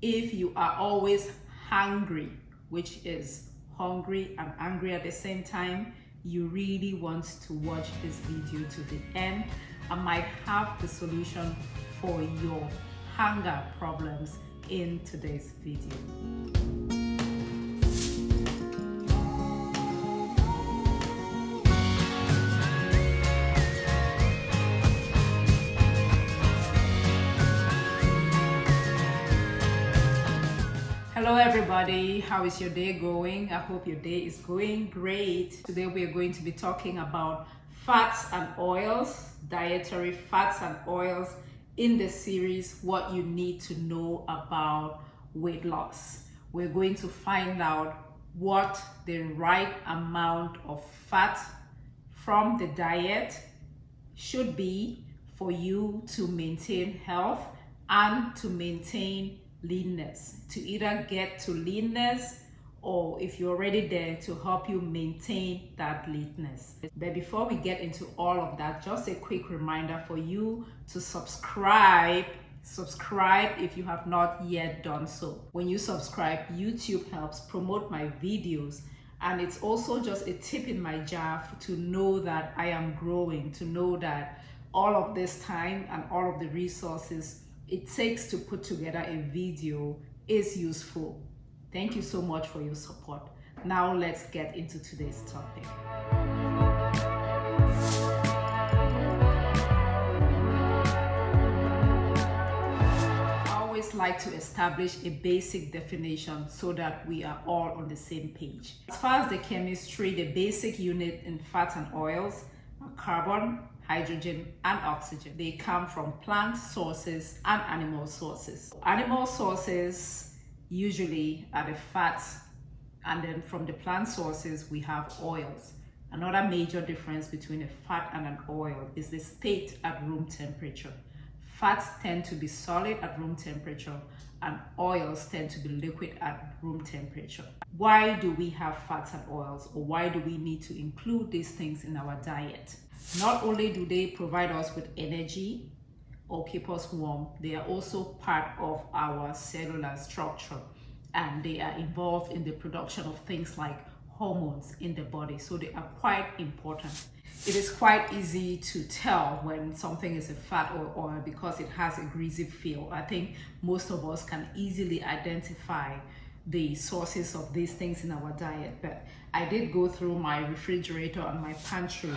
If you are always hungry, which is hungry and angry at the same time, you really want to watch this video to the end. I might have the solution for your hunger problems in today's video. Hello everybody, how is your day going? I hope your day is going great. Today we are going to be talking about fats and oils, dietary fats and oils in the series What You Need to Know About Weight Loss. We're going to find out what the right amount of fat from the diet should be for you to maintain health and to maintain leanness, to either get to leanness or if you're already there, to help you maintain that leanness. But before we get into all of that, just a quick reminder for you to subscribe if you have not yet done so. When you subscribe, YouTube helps promote my videos, and it's also just a tip in my jar to know that I am growing, to know that all of this time and all of the resources it takes to put together a video is useful. Thank you so much for your support. Now let's get into today's topic. I always like to establish a basic definition so that we are all on the same page. As far as the chemistry, the basic unit in fats and oils are carbon, hydrogen, and oxygen. They come from plant sources and animal sources. Animal sources usually are the fats, and then from the plant sources we have oils. Another major difference between a fat and an oil is the state at room temperature. Fats tend to be solid at room temperature and oils tend to be liquid at room temperature. Why do we have fats and oils, or why do we need to include these things in our diet? Not only do they provide us with energy or keep us warm, they are also part of our cellular structure, and they are involved in the production of things like hormones in the body, so they are quite important. It is quite easy to tell when something is a fat or oil because it has a greasy feel. I think most of us can easily identify the sources of these things in our diet, but I did go through my refrigerator and my pantry,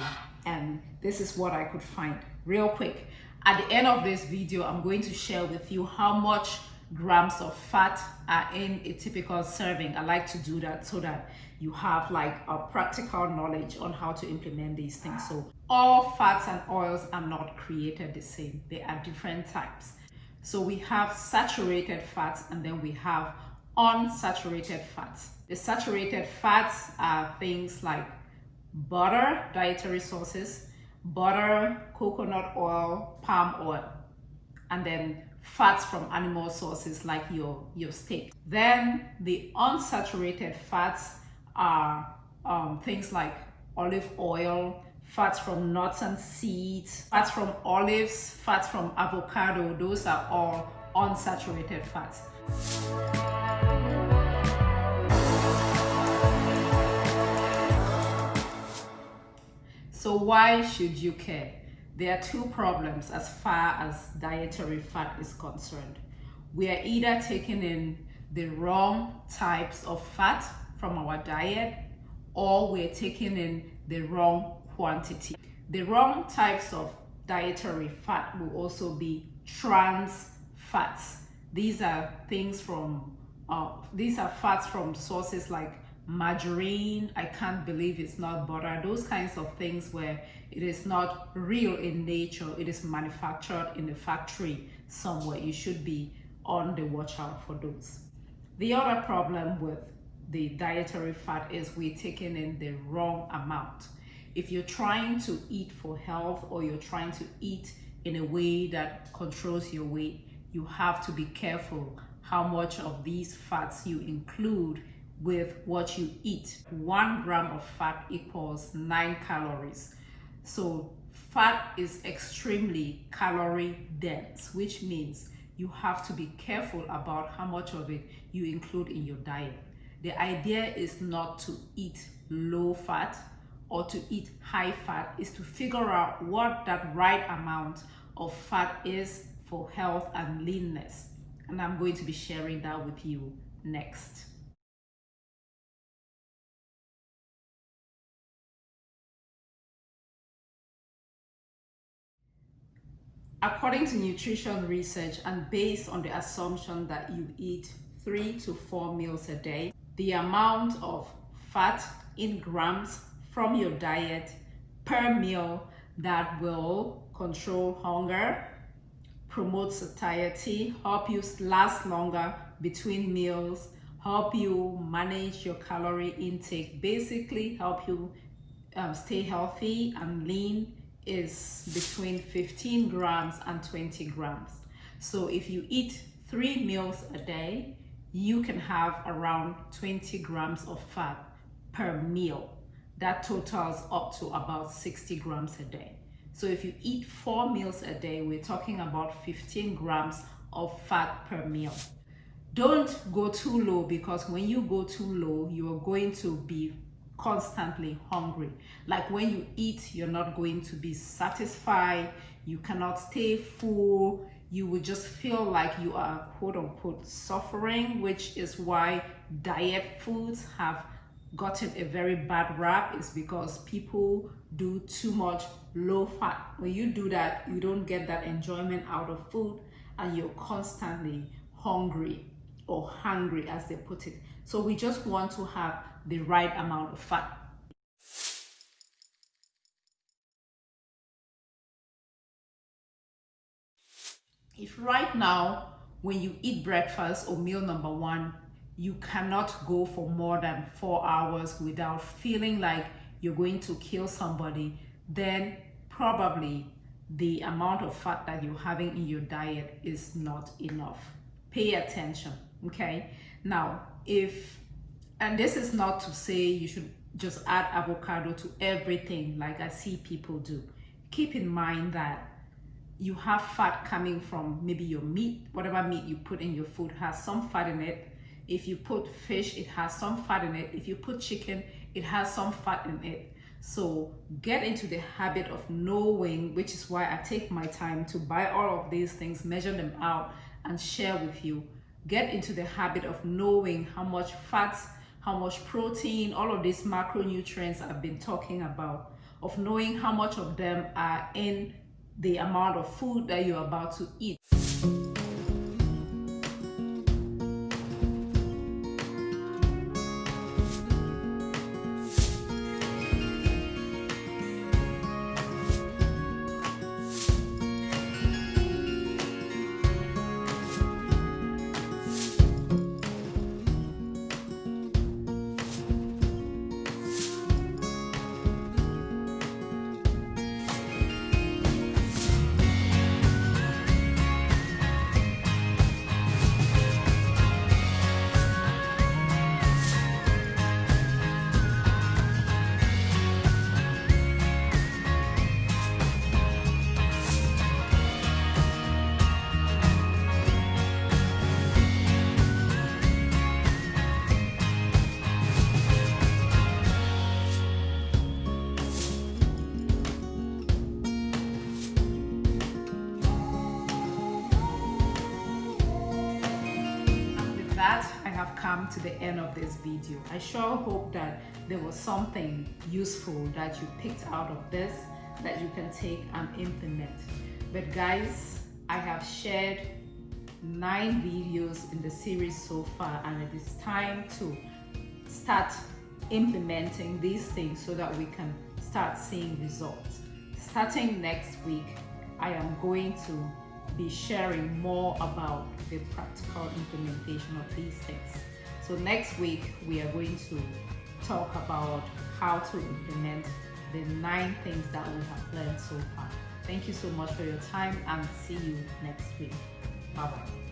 and this is what I could find real quick. At the end of this video, I'm going to share with you how much grams of fat are in a typical serving. I like to do that so that you have like a practical knowledge on how to implement these things. So all fats and oils are not created the same. They are different types. So we have saturated fats and then we have unsaturated fats. The saturated fats are things like butter, dietary sources, butter, coconut oil, palm oil, and then fats from animal sources like your steak. Then the unsaturated fats are things like olive oil, fats from nuts and seeds, fats from olives, fats from avocado. Those are all unsaturated fats. So why should you care? There are two problems as far as dietary fat is concerned. We are either taking in the wrong types of fat from our diet, or we're taking in the wrong quantity. The wrong types of dietary fat will also be trans fats. These are things from these are fats from sources like margarine. I can't believe it's not butter. Those kinds of things where it is not real in nature, it is manufactured in a factory somewhere. You should be on the watch out for those. The other problem with the dietary fat is we're taking in the wrong amount. If you're trying to eat for health, or you're trying to eat in a way that controls your weight, you have to be careful how much of these fats you include with what you eat. 1 gram of fat equals 9 calories. So fat is extremely calorie dense, which means you have to be careful about how much of it you include in your diet. The idea is not to eat low fat or to eat high fat, is to figure out what that right amount of fat is for health and leanness. And I'm going to be sharing that with you next. According to nutrition research and based on the assumption that you eat 3 to 4 meals a day, the amount of fat in grams from your diet per meal that will control hunger, promote satiety, help you last longer between meals, help you manage your calorie intake, basically help you stay healthy and lean, is between 15 grams and 20 grams. So if you eat 3 meals a day, you can have around 20 grams of fat per meal. That totals up to about 60 grams a day. So if you eat 4 meals a day, we're talking about 15 grams of fat per meal. Don't go too low, because when you go too low, you are going to be constantly hungry. Like when you eat, you're not going to be satisfied, you cannot stay full, you will just feel like you are quote unquote suffering, which is why diet foods have gotten a very bad rap, is because people do too much low fat. When you do that, you don't get that enjoyment out of food and you're constantly hungry, or hungry as they put it. So we just want to have the right amount of fat. If right now, when you eat breakfast or meal number 1, you cannot go for more than 4 hours without feeling like you're going to kill somebody, then probably the amount of fat that you're having in your diet is not enough. Pay attention, okay? Now, and this is not to say you should just add avocado to everything like I see people do. Keep in mind that you have fat coming from maybe your meat. Whatever meat you put in your food has some fat in it. If you put fish, it has some fat in it. If you put chicken, it has some fat in it. So get into the habit of knowing, which is why I take my time to buy all of these things, measure them out, and share with you. Get into the habit of knowing how much fats, how much protein, all of these macronutrients I've been talking about, of knowing how much of them are in the amount of food that you're about to eat. That, I have come to the end of this video. I sure hope that there was something useful that you picked out of this that you can take and implement. But guys, I have shared 9 videos in the series so far, and it is time to start implementing these things so that we can start seeing results. Starting next week, I am going to be sharing more about the practical implementation of these things. So next week, we are going to talk about how to implement the 9 things that we have learned so far. Thank you so much for your time, and see you next week. Bye-bye.